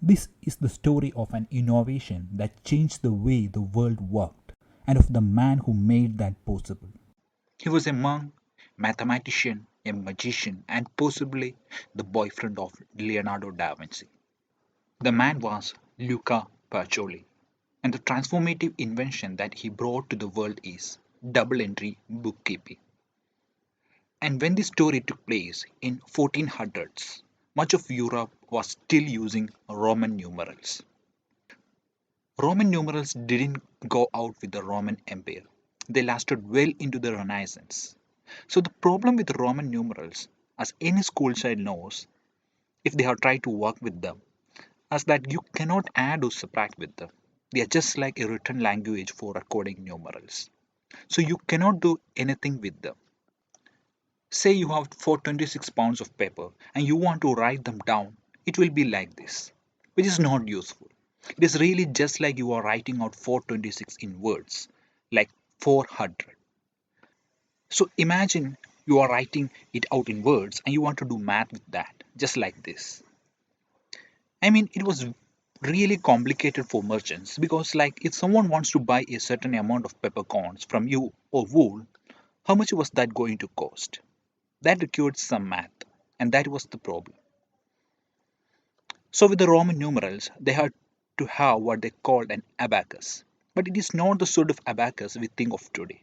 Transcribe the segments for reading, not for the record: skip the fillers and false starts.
This is the story of an innovation that changed the way the world worked and of the man who made that possible. He was a monk, mathematician, a magician, and possibly the boyfriend of Leonardo da Vinci. The man was Luca Pacioli, and the transformative invention that he brought to the world is double entry bookkeeping. And when the story took place in 1400s, much of Europe was still using Roman numerals. Roman numerals didn't go out with the Roman Empire. They lasted well into the Renaissance. So the problem with Roman numerals, as any school child knows, if they have tried to work with them, is that you cannot add or subtract with them. They are just like a written language for recording numerals. So you cannot do anything with them. Say you have 426 pounds of paper and you want to write them down, it will be like this, which is not useful. It is really just like you are writing out 426 in words, like 400. So imagine you are writing it out in words and you want to do math with that, just like this. I mean, it was really complicated for merchants because, like, if someone wants to buy a certain amount of peppercorns from you or wool, how much was that going to cost? That required some math, and that was the problem. So, with the Roman numerals, they had to have what they called an abacus. But it is not the sort of abacus we think of today.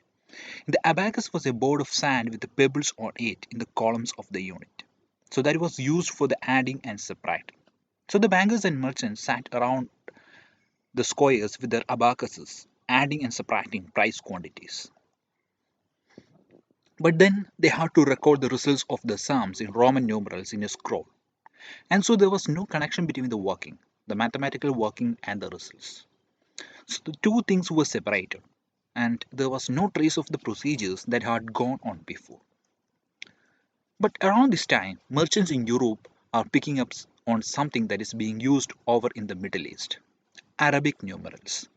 The abacus was a board of sand with the pebbles on it in the columns of the unit. So, that was used for the adding and subtracting. So, the bankers and merchants sat around the squares with their abacuses, adding and subtracting price quantities. But then they had to record the results of the sums in Roman numerals in a scroll. And so there was no connection between the working, the mathematical working, and the results. So the two things were separated, and there was no trace of the procedures that had gone on before. But around this time, merchants in Europe are picking up on something that is being used over in the Middle East: Arabic numerals.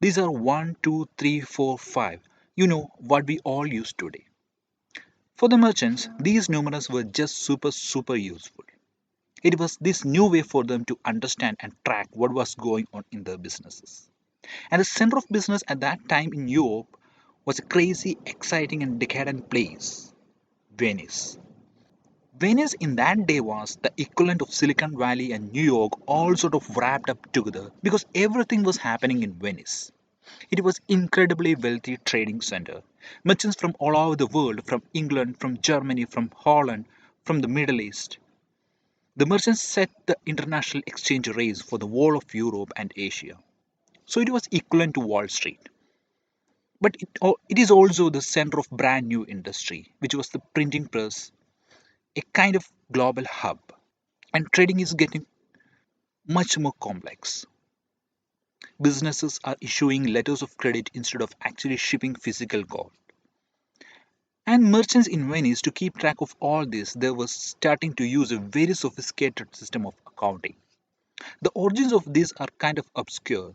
These are 1, 2, 3, 4, 5. You know what we all use today. For the merchants, these numerals were just super useful. It was this new way for them to understand and track what was going on in their businesses. And the center of business at that time in Europe was a crazy, exciting, and decadent place: Venice. Venice in that day was the equivalent of Silicon Valley and New York all sort of wrapped up together because everything was happening in Venice. It was incredibly wealthy trading center. Merchants from all over the world, from England, from Germany, from Holland, from the Middle East. The merchants set the international exchange rates for the whole of Europe and Asia. So it was equivalent to Wall Street. But it is also the center of brand new industry, which was the printing press, a kind of global hub. And trading is getting much more complex. Businesses are issuing letters of credit instead of actually shipping physical gold. And merchants in Venice, to keep track of all this, they were starting to use a very sophisticated system of accounting. The origins of this are kind of obscure.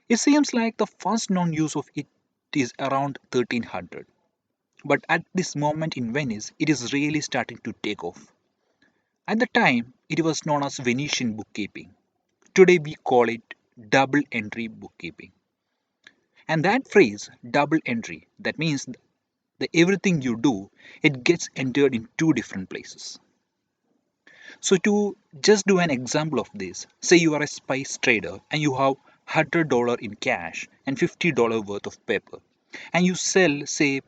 It seems like the first known use of it is around 1300. But at this moment in Venice, it is really starting to take off. At the time, it was known as Venetian bookkeeping. Today we call it double entry bookkeeping. And that phrase, double entry, that means that everything you do, it gets entered in two different places. So to just do an example of this, say you are a spice trader and you have $100 in cash and $50 worth of paper, and you sell, say,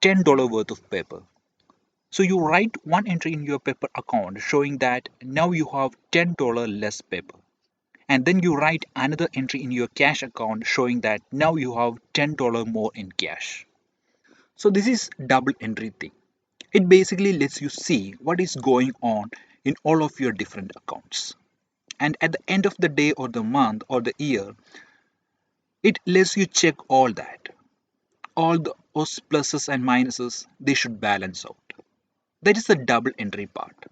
$10 worth of paper. So you write one entry in your paper account showing that now you have $10 less paper. And then you write another entry in your cash account showing that now you have $10 more in cash. So this is double entry thing. It basically lets you see what is going on in all of your different accounts. And at the end of the day or the month or the year, it lets you check all that. All those pluses and minuses, they should balance out. That is the double entry part.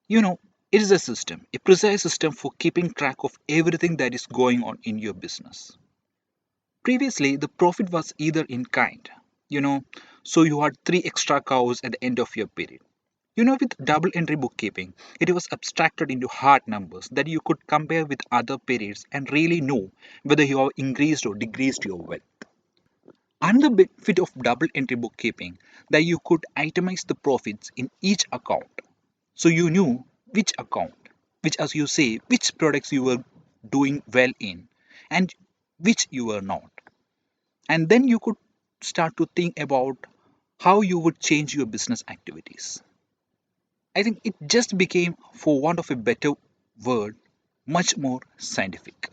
You know, it is a system, a precise system for keeping track of everything that is going on in your business. Previously, the profit was either in kind, you know, so you had three extra cows at the end of your period. With double entry bookkeeping, it was abstracted into hard numbers that you could compare with other periods and really know whether you have increased or decreased your wealth. Another benefit of double entry bookkeeping that you could itemize the profits in each account. So you knew which account, which as you say, which products you were doing well in and which you were not. And then you could start to think about how you would change your business activities. I think it just became, for want of a better word, much more scientific.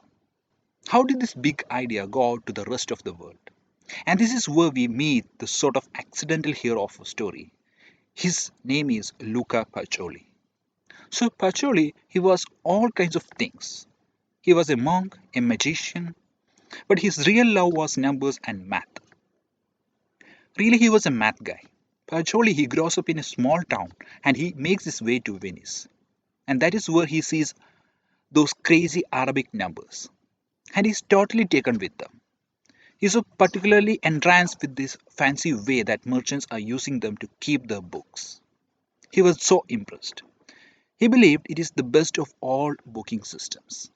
How did this big idea go out to the rest of the world? And this is where we meet the sort of accidental hero of a story. His name is Luca Pacioli. So Pacioli, he was all kinds of things. He was a monk, a magician, but his real love was numbers and math. Really, he was a math guy. Pacioli, he grows up in a small town and he makes his way to Venice. And that is where he sees those crazy Arabic numbers. And he's totally taken with them. He's so particularly entranced with this fancy way that merchants are using them to keep their books. He was so impressed. He believed it is the best of all booking systems.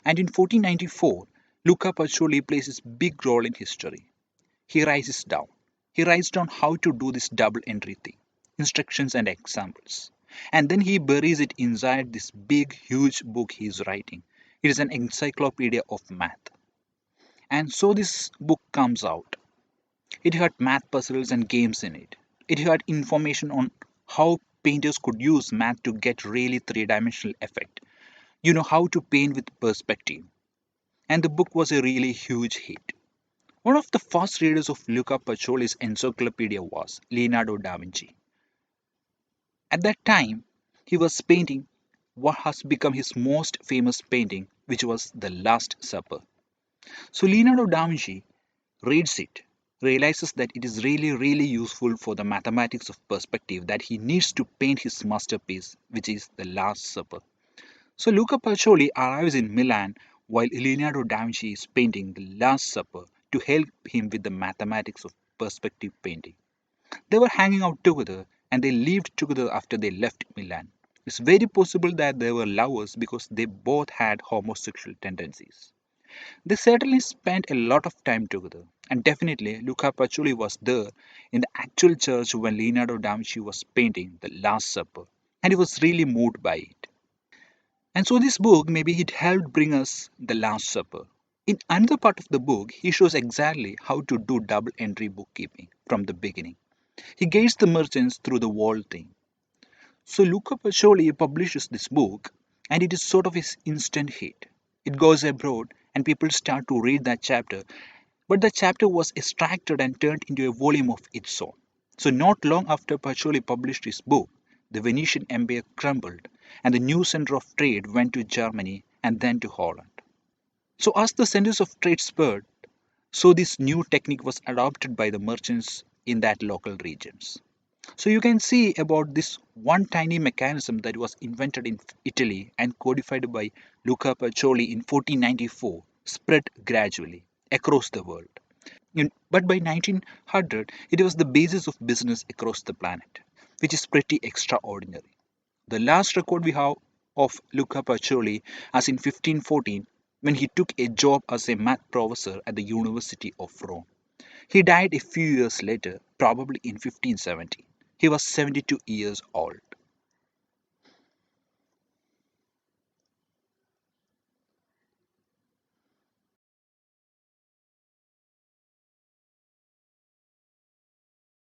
And in 1494, Luca Pacioli plays a big role in history. He writes down. He writes down how to do this double entry thing, instructions and examples. And then he buries it inside this big, huge book he is writing. It is an encyclopedia of math. And so this book comes out. It had math puzzles and games in it. It had information on how painters could use math to get really three-dimensional effect. How to paint with perspective. And the book was a really huge hit. One of the first readers of Luca Pacioli's encyclopedia was Leonardo da Vinci. At that time, he was painting what has become his most famous painting, which was The Last Supper. So Leonardo da Vinci reads it, realizes that it is really, really useful for the mathematics of perspective that he needs to paint his masterpiece, which is The Last Supper. So Luca Pacioli arrives in Milan while Leonardo da Vinci is painting The Last Supper to help him with the mathematics of perspective painting. They were hanging out together and they lived together after they left Milan. It's very possible that they were lovers because they both had homosexual tendencies. They certainly spent a lot of time together, and definitely Luca Pacioli was there in the actual church when Leonardo da Vinci was painting The Last Supper, and he was really moved by it. And so this book, maybe it helped bring us The Last Supper. In another part of the book, he shows exactly how to do double entry bookkeeping from the beginning. He guides the merchants through the whole thing. So Luca Pacioli publishes this book, and it is sort of his instant hit. It goes abroad, and people start to read that chapter, but the chapter was extracted and turned into a volume of its own. So not long after Pacioli published his book, the Venetian Empire crumbled, and the new center of trade went to Germany and then to Holland. So as the centers of trade spread, so this new technique was adopted by the merchants in that local regions. So you can see about this one tiny mechanism that was invented in Italy and codified by Luca Pacioli in 1494 spread gradually across the world. But by 1900, it was the basis of business across the planet, which is pretty extraordinary. The last record we have of Luca Pacioli as in 1514 when he took a job as a math professor at the University of Rome. He died a few years later, probably in 1570. He was 72 years old.